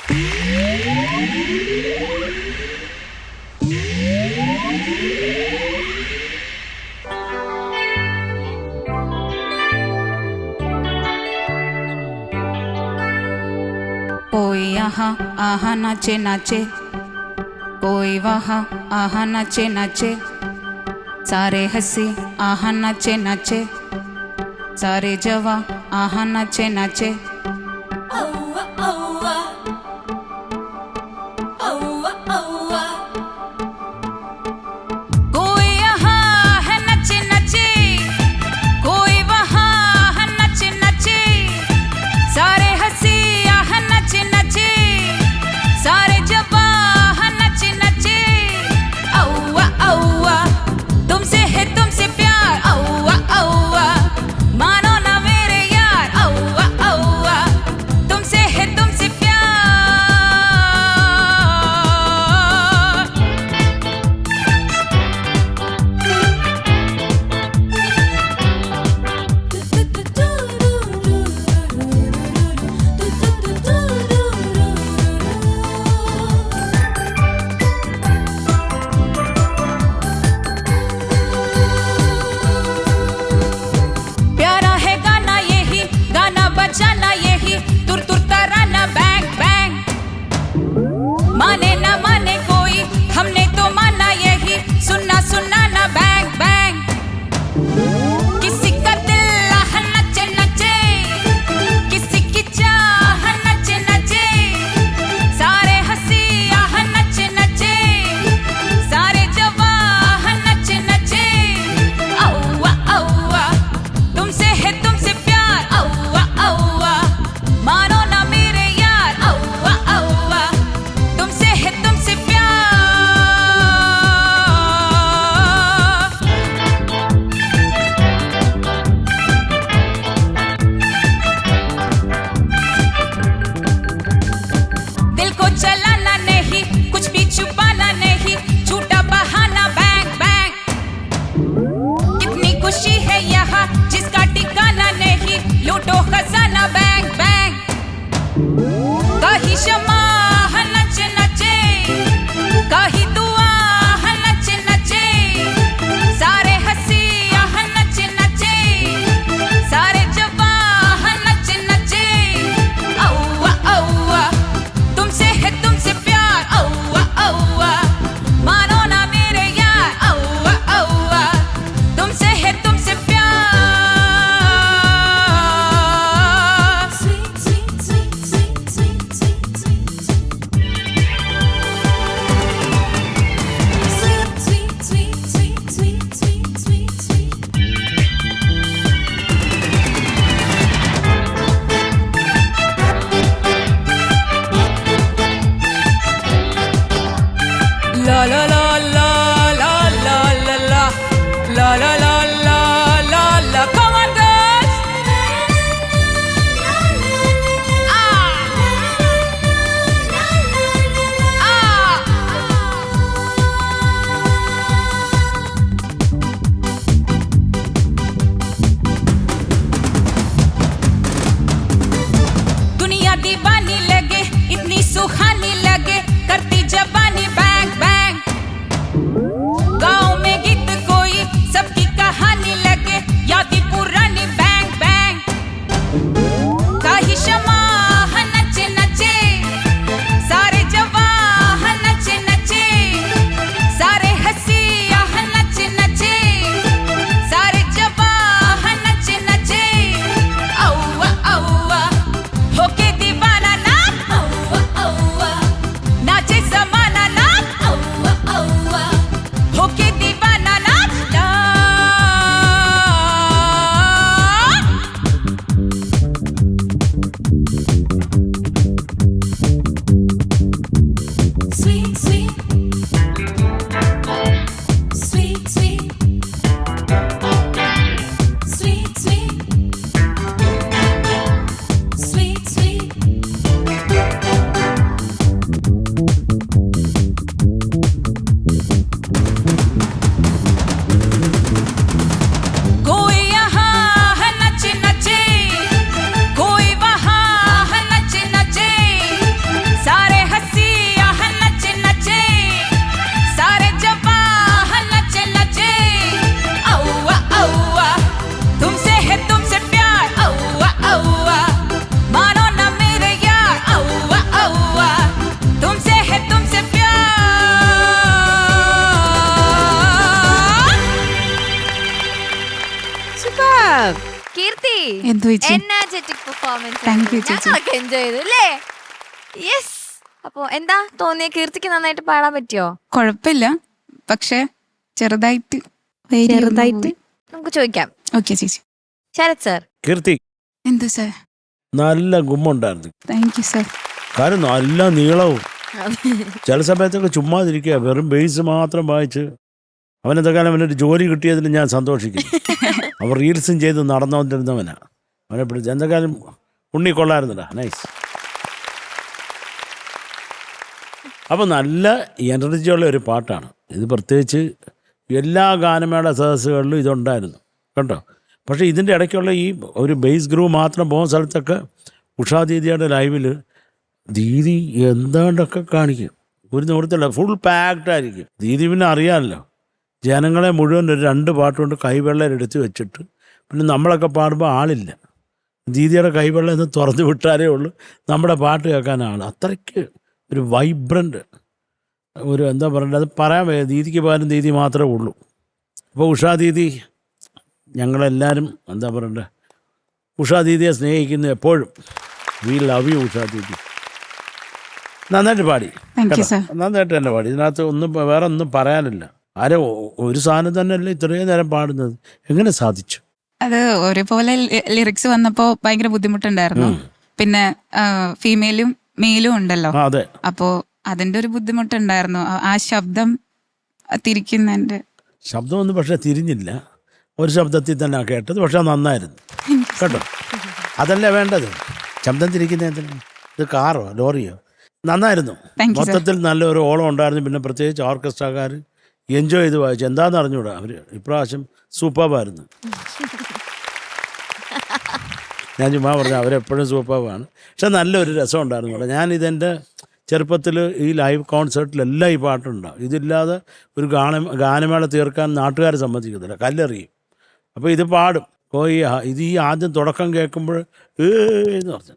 कोई यहाँ आहा नाचे नाचे, कोई वहाँ आहा नाचे नाचे, सारे हंसी आहा नाचे नाचे, सारे जवा आहा नाचे नाचे। कोई यहाँ है नचे नचे, कोई वहाँ है नचे नचे, सारे हंसी आहा नचे नचे, सारे जवा नचे नचे। औवा औवा तुमसे है तुमसे प्यार, औवा औवा मानो ना मेरे यार, औवा औवा എന്തു ചേച്ചി? Energetic performance. Thank you, ചേച്ചി. ഞങ്ങളൊക്കെ എൻജോയ് ചെയ്തു അല്ലേ? യെസ്. അപ്പൊ എന്താ തോന്നിയ? കീർത്തിക്ക് നന്നായിട്ട് പാടാൻ പറ്റിയോ? കുഴപ്പമില്ല, പക്ഷെ ചെറുതായിട്ട് നമുക്ക് ചോദിക്കാം. ഓക്കെ ചേച്ചി. ശരത് സർ. കീർത്തി എന്തു സാർ? നല്ല ഗുമ്മുണ്ടായിരുന്നു. Thank you sir. കാരണം നല്ല നീളവും. ചില സമയത്തൊക്കെ ചുമ്മാതിരിക്കുക, വെറും ബേസ് മാത്രം വായിച്ച് അവനെന്തെങ്കിലും അവനൊരു ജോലി കിട്ടിയതിൽ ഞാൻ സന്തോഷിക്കുന്നു. അവൻ റീൽസും ചെയ്ത് നടന്നുകൊണ്ടിരുന്നവനാ. അവനെ പിടിച്ച് എന്തെങ്കിലും ഉണ്ണി കൊള്ളായിരുന്നടാ. നൈസ്. അപ്പോൾ നല്ല എനർജിയുള്ള ഒരു പാട്ടാണ് ഇത്. പ്രത്യേകിച്ച് എല്ലാ ഗാനമേള സദസ്സുകളിലും ഇതുണ്ടായിരുന്നു കേട്ടോ. പക്ഷേ ഇതിൻ്റെ ഇടയ്ക്കുള്ള ഈ ഒരു ബേസ് ഗ്രൂവ് മാത്രം പോകുന്ന സ്ഥലത്തൊക്കെ ഉഷാ ദീദിയുടെ ലൈവിൽ ദീദി എന്താണ്ടൊക്കെ കാണിക്കും. ഒരു നിവൃത്തില്ല, ഫുൾ പാക്ഡായിരിക്കും. ദീദി പിന്നെ അറിയാമല്ലോ, ജനങ്ങളെ മുഴുവൻ ഒരു 2 പാട്ടുകൊണ്ട് കൈവെള്ളം എടുത്ത് വെച്ചിട്ട് പിന്നെ നമ്മളൊക്കെ പാടുമ്പോൾ ആളില്ല. ദീദിയുടെ കൈവെള്ളം എന്ന് തുറന്നു വിട്ടാലേ ഉള്ളൂ നമ്മുടെ പാട്ട് കേൾക്കാൻ ആൾ. അത്രയ്ക്ക് ഒരു വൈബ്രൻ്റ് ഒരു എന്താ പറയണ്ടത്, അത് പറയാൻ വയ്യ. ദീദിക്ക് പോലും ദീദി മാത്രമേ ഉള്ളൂ. അപ്പോൾ ഉഷാ ദീദി ഞങ്ങളെല്ലാവരും എന്താ പറയണ്ടേ, ഉഷാ ദീദിയെ സ്നേഹിക്കുന്നു എപ്പോഴും. We love you Usha Didi. നന്നായിട്ട് പാടി, നന്നായിട്ട് തന്നെ പാടി. ഇതിനകത്ത് ഒന്നും വേറെ ഒന്നും പറയാനില്ല. ഒരു സാധനം തന്നെയല്ലേ ഇത്രയും നേരം പാടുന്നത്, എങ്ങനെ സാധിച്ചു? അത് ഒരേപോലെ ലിറിക്സ് വന്നപ്പോ ഭയങ്കര ബുദ്ധിമുട്ടുണ്ടായിരുന്നു. പിന്നെ ഫീമെയിലും മെയിലും ഉണ്ടല്ലോ, അതെ. അപ്പോ അതിന്റെ ഒരു ബുദ്ധിമുട്ടുണ്ടായിരുന്നു. ആ ശബ്ദം തിരിക്കുന്നതിന്റെ ശബ്ദമൊന്നും പക്ഷെ തിരിഞ്ഞില്ല, ഒരു ശബ്ദത്തിൽ തന്നെ കേട്ടത്. പക്ഷെ നന്നായിരുന്നു കേട്ടോ. അതല്ലേ വേണ്ടത്, ശബ്ദം തിരിക്കുന്ന എന്തിനാ? ഇത് കാറോ ലോറിയോ? നന്നായിരുന്നു. മൊത്തത്തിൽ നല്ലൊരു ഓളം ഉണ്ടായിരുന്നു. പിന്നെ പ്രത്യേകിച്ച് ഓർക്കസ്ട്രക്കാർ എൻജോയ് ചെയ്ത് വായിച്ചു. എന്താണെന്ന് അറിഞ്ഞൂടാ, അവർ ഇപ്രാവശ്യം സൂപ്പർബായിരുന്നു. ഞാൻ ചുമ്മാ പറഞ്ഞു, അവരെപ്പോഴും സൂപ്പർബാണ്. പക്ഷെ നല്ലൊരു രസം ഉണ്ടായിരുന്നു കേട്ടോ. ഞാനിതെൻ്റെ ചെറുപ്പത്തിൽ ഈ ലൈവ് കോൺസേർട്ടിലെല്ലാം ഈ പാട്ടുണ്ടാവും. ഇതില്ലാതെ ഒരു ഗാനമേള തീർക്കാൻ നാട്ടുകാർ സമ്മതിക്കത്തില്ല, കല്ലെറിയും. അപ്പോൾ ഇത് പാടും. ഇത് ഈ ആദ്യം തുടക്കം കേൾക്കുമ്പോൾ എന്ന് പറഞ്ഞു.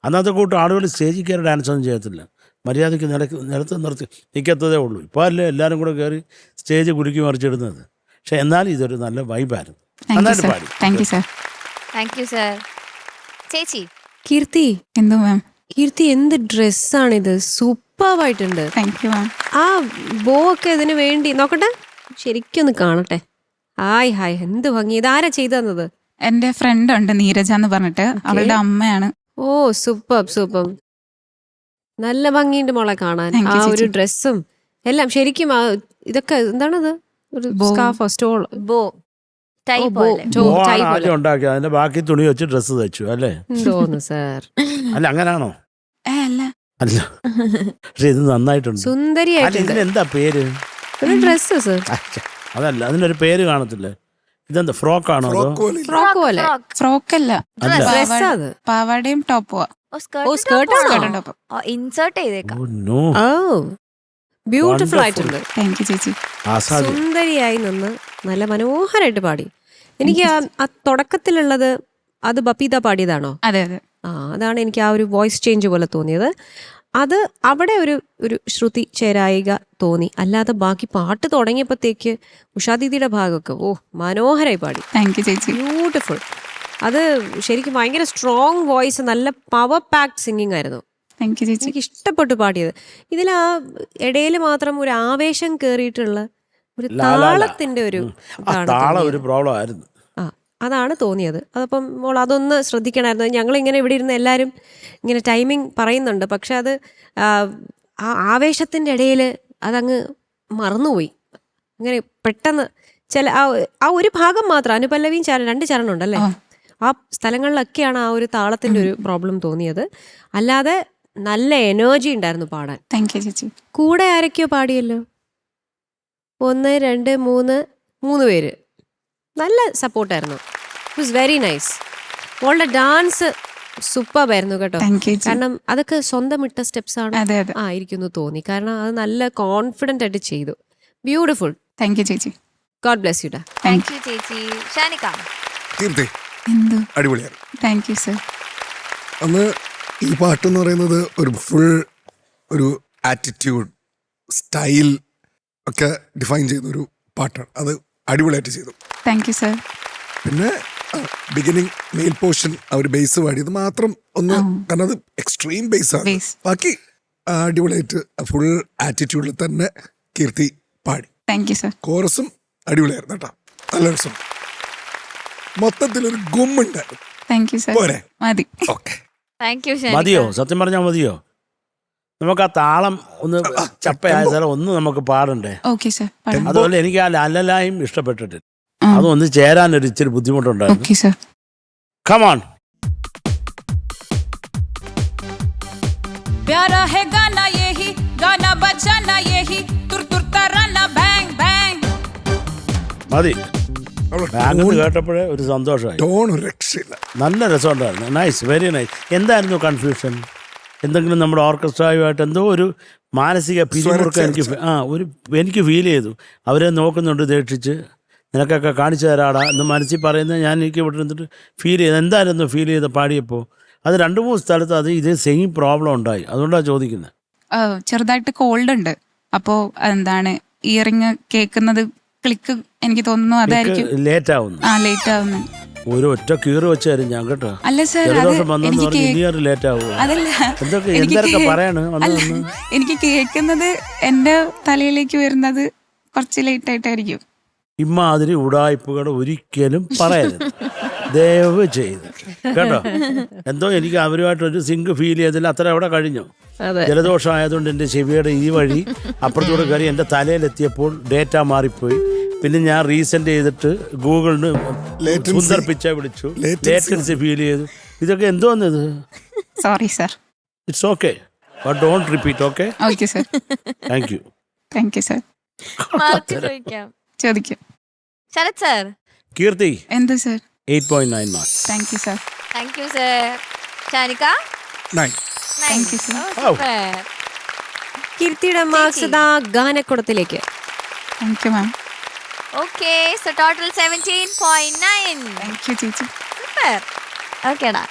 അന്നത്തെ കൂട്ട് ആളുകൾ സ്റ്റേജിൽ കയറി ഡാൻസൊന്നും ചെയ്യത്തില്ല, മര്യാദയ്ക്ക് നിലത്ത് നിർത്തി നിൽക്കത്തതേ ഉള്ളൂ. ഇപ്പോൾ അല്ലേ എല്ലാവരും കൂടെ കയറി സ്റ്റേജ് കുലുക്കി മറിച്ചിടുന്നത്. പക്ഷെ എന്നാലും ഇതൊരു നല്ല വൈബായിരുന്നു. നന്നായിട്ട് പാടി. Thank you sir. Thank you sir. ചേച്ചി. കീർത്തി. എന്തോ മാം? കീർത്തി, എന്ത് ഡ്രസ്സാണിത്, സൂപ്പർവായിട്ടുണ്ട്. താങ്ക് യു മാം. ആ ബോ ഒക്കെ ഇതിന് വേണ്ടി നോക്കട്ടെ, ശരിക്കൊന്ന് കാണട്ടെ. ഹായ്, എന്ത് ഭംഗി. ഇതാരാ ചെയ്തു തന്നത്? എന്റെ ഫ്രണ്ട് ഉണ്ട് നീരജ എന്ന് പറഞ്ഞിട്ട്, അവളുടെ അമ്മയാണ്. ഓ സൂപ്പർ. നല്ല ഭംഗിയുണ്ട് മോളെ കാണാൻ. ആ ഒരു ഡ്രസ്സും എല്ലാം ശരിക്കും. ഇതൊക്കെ എന്താണത്? ഒരു സ്കാർഫോ, സ്റ്റോൾ, ബോ ഉണ്ടാക്കി അതിന്റെ ബാക്കി തുണി വെച്ച് ഡ്രസ്സ് തയ്ച്ചു അല്ലേ? തോന്നുന്നു സാർ. അല്ല അങ്ങനാണോ? അല്ല. പക്ഷെ ഇത് നന്നായിട്ടുണ്ട്, സുന്ദരിയായിട്ട്. എന്താ പേര്? ഒരു ഡ്രസ്സ് സർ. അതല്ല, അതിനൊരു പേര് കാണത്തില്ലേ? ഇതെന്താ, ഫ്രോക്കാണോ? ഫ്രോക്ക് പോലെ. ഫ്രോക്ക് അല്ല, പാവാടയും ടോപ്പുവാ. ഇൻസേർട്ട് ചെയ്തേക്കാം. ബ്യൂട്ടിഫുൾ ആയിട്ടുണ്ട്. താങ്ക് യു ചേച്ചി. സുന്ദരിയായി നിന്ന് നല്ല മനോഹരമായിട്ട് പാടി. എനിക്ക് ആ തുടക്കത്തിലുള്ളത് അത് ബപ്പീത പാടിയതാണോ? അതെ. അതാണ് എനിക്ക് ആ ഒരു വോയിസ് ചേഞ്ച് പോലെ തോന്നിയത്. അത് അവിടെ ഒരു ശ്രുതി ചേരായിക തോന്നി. അല്ലാതെ ബാക്കി പാട്ട് തുടങ്ങിയപ്പോഴത്തേക്ക് ഉഷാ ദീദിയുടെ ഭാഗമൊക്കെ മനോഹരമായി പാടി. താങ്ക് യു ചേച്ചി. ബ്യൂട്ടിഫുൾ. അത് ശരിക്കും ഭയങ്കര സ്ട്രോങ് വോയിസ്, നല്ല പവർ പാക്ഡ് സിംഗിങ് ആയിരുന്നു. താങ്ക് യു ചേച്ചി. എനിക്ക് ഇഷ്ടപ്പെട്ടു പാടിയത്. ഇതിൽ ആ ഇടയിൽ മാത്രം ഒരു ആവേശം കയറിയിട്ടുള്ള ഒരു താളത്തിന്റെ ഒരു പ്രോബ്ലം ആയിരുന്നു. അതാണ് തോന്നിയത്. അതപ്പം മോൾ അതൊന്ന് ശ്രദ്ധിക്കണമായിരുന്നു. ഞങ്ങളിങ്ങനെ ഇവിടെ ഇരുന്ന് എല്ലാവരും ഇങ്ങനെ ടൈമിങ് പറയുന്നുണ്ട്, പക്ഷെ അത് ആ ആവേശത്തിൻ്റെ ഇടയിൽ അതങ്ങ് മറന്നുപോയി. അങ്ങനെ പെട്ടെന്ന് ചില ആ ഒരു ഭാഗം മാത്രം, അനുപല്ലവിയും 2 ചരണം ഉണ്ടല്ലേ, ആ സ്ഥലങ്ങളിലൊക്കെയാണ് ആ ഒരു താളത്തിൻ്റെ ഒരു പ്രോബ്ലം തോന്നിയത്. അല്ലാതെ നല്ല എനർജി ഉണ്ടായിരുന്നു പാടാൻ. താങ്ക് യു ചേച്ചി. കൂടെ ആരൊക്കെയോ പാടിയല്ലോ, 1 2 3 പേര്. നല്ല സപ്പോർട്ടായിരുന്നു. It was very nice. മോളുടെ ഡാൻസ് സൂപ്പറായിരുന്നു കേട്ടോ. കാരണം അതൊക്കെ സ്വന്തം ഇട്ട സ്റ്റെപ്സ് ആണ് ആയിരിക്കുന്നു തോന്നി. കാരണം അത് നല്ല കോൺഫിഡന്റ് ആയിട്ട് ചെയ്തു. ബ്യൂട്ടിഫുൾ. താങ്ക് യു ചേച്ചി. God bless you. Thank you ചേച്ചി. ഷാനിക. കീർത്തി, അടിപൊളിയാണ്. Thank you sir. അന്ന് ഈ പാട്ടെന്ന് പറയുന്നത് ഒരു ഫുൾ ഒരു ആറ്റിറ്റ്യൂഡ്, സ്റ്റൈൽ ഒക്കെ ഡിഫൈൻ ചെയ്യുന്ന ഒരു പാട്ടാണ്. അത് അടിപൊളിയായിട്ട് ചെയ്തു. Thank you sir. പിന്നെ ബിഗിനിങ് മെയിൽ പോർഷൻ അവർ ബേസ് പാടിയത് മാത്രം ഒന്ന്, കാരണം അത് എക്സ്ട്രീം ബേസ് ആണ്. Bass. ബാക്കി അടിപൊളിയായിട്ട് ഫുൾ ആറ്റിറ്റ്യൂഡിൽ തന്നെ കീർത്തി പാടി. Thank you sir. കോറസും അടിപൊളിയായിരുന്നു കേട്ടോ, നല്ല രസം. മൊത്തത്തിലൊരു ഗുമ്മുണ്ടായിരുന്നു. Thank you sir. പോരെ? മതി. ഓക്കെ, താങ്ക് യു മതിയോ? സത്യം പറഞ്ഞാൽ മതിയോ? നമുക്ക് ആ താളം ഒന്ന് ചപ്പയായ സ്ഥലം ഒന്ന് നമുക്ക് പാടണ്ടേ? Okay sir. അതുപോലെ എനിക്ക് ആ ലല്ലലായും ഇഷ്ടപ്പെട്ടിട്ടില്ല. അതൊന്ന് ചേരാനൊരു ഇച്ചിരി ബുദ്ധിമുട്ടുണ്ടായിരുന്നു. Okay sir. കമോൺ. प्यारा है गाना यही, गाना बजाना यही, तुर तुर तराना बैंग बैंग. മതി. ബാങ്ക് കേട്ടപ്പോഴേ ഒരു സന്തോഷമായി. ടോൺ ഒരു രക്ഷയില്ല. നല്ല രസമുണ്ടായിരുന്നു. Nice, very nice. എന്തായിരുന്നു കൺഫ്യൂഷൻ? എന്തെങ്കിലും നമ്മുടെ ഓർക്കസ്ട്രയുമായിട്ട് എന്തോ ഒരു മാനസിക പിരിമുറുക്കം എനിക്ക് ഫീൽ ചെയ്തു. അവരെ നോക്കുന്നുണ്ട് ദേഷിച്ച്, നിനക്കൊക്കെ കാണിച്ചു തരാടാ എന്ന് മനസ്സിൽ പറയുന്നത് ഞാൻ എനിക്ക് ഇവിടെ നിന്നിട്ട് ഫീൽ ചെയ്ത്. എന്തായിരുന്നു ഫീൽ ചെയ്ത് പാടിയപ്പോൾ? അത് 2-3 സ്ഥലത്ത് അത് ഇതേ സെയിം പ്രോബ്ലം ഉണ്ടായി. അതുകൊണ്ടാണ് ചോദിക്കുന്നത്. ചെറുതായിട്ട് കോൾഡ് ഉണ്ട്. അപ്പോൾ എന്താണ് ഇയറിങ് കേൾക്കുന്നത് ക്ലിക്ക് എനിക്ക് തോന്നുന്നു അതായിരിക്കും ലേറ്റ് ആവുന്നു. ലേറ്റ് ആവുന്നു. ഒരു ഒറ്റ കീറ് വെച്ച് തരും ഞാൻ കേട്ടോ. അല്ല സർ, ജലദോഷം വന്നെന്ന് പറഞ്ഞ് ഇനിയൊരു ലേറ്റ് ആവുമോ? അതല്ല, എന്തൊക്കെ പറയാണ്. എനിക്ക് കേൾക്കുന്നത് എന്റെ തലയിലേക്ക് വരുന്നത് കുറച്ച് ലേറ്റ് ആയിട്ടായിരിക്കും. ഇമാതിരി ഉടായ്പകൾ ഒരിക്കലും പറയരുത്, ദയവ് ചെയ്ത് കേട്ടോ. എന്തോ എനിക്ക് അവരുമായിട്ടൊരു സിങ്ക് ഫീൽ ചെയ്തില്ല. അത്ര അവിടെ കഴിഞ്ഞു. ജലദോഷം ആയതുകൊണ്ട് എൻ്റെ ചെവിയുടെ ഈ വഴി അപ്പുറത്തൂടെ കയറി എൻ്റെ തലയിലെത്തിയപ്പോൾ ഡേറ്റ മാറിപ്പോയി. പിന്നെ ഞാൻ റീസെന്റ് ചെയ്തിട്ട് ഗൂഗിളിന് സുന്ദർ പിച്ച വിളിച്ചു, ലേറ്റൻസി ഫീൽ ചെയ്തു. ഇതൊക്കെ എന്തോന്നത്? Sorry sir. It's okay, but don't repeat. Okay, okay sir. Thank you. Thank you sir. ചോദിക്കാം. ശരത് സർ. കീർത്തി എന്ത് sir? 8.9 marks. Thank you sir. Thank you sir. Shanika. 9. Thank you sir. കീർത്തിയുടെ മാർക്സ് ദാ ഗാനക്കുടത്തിലേക്ക്. Thank you ma'am. Okay, so total 17.9. Thank you ചേച്ചി. Super. ഓക്കേടാ.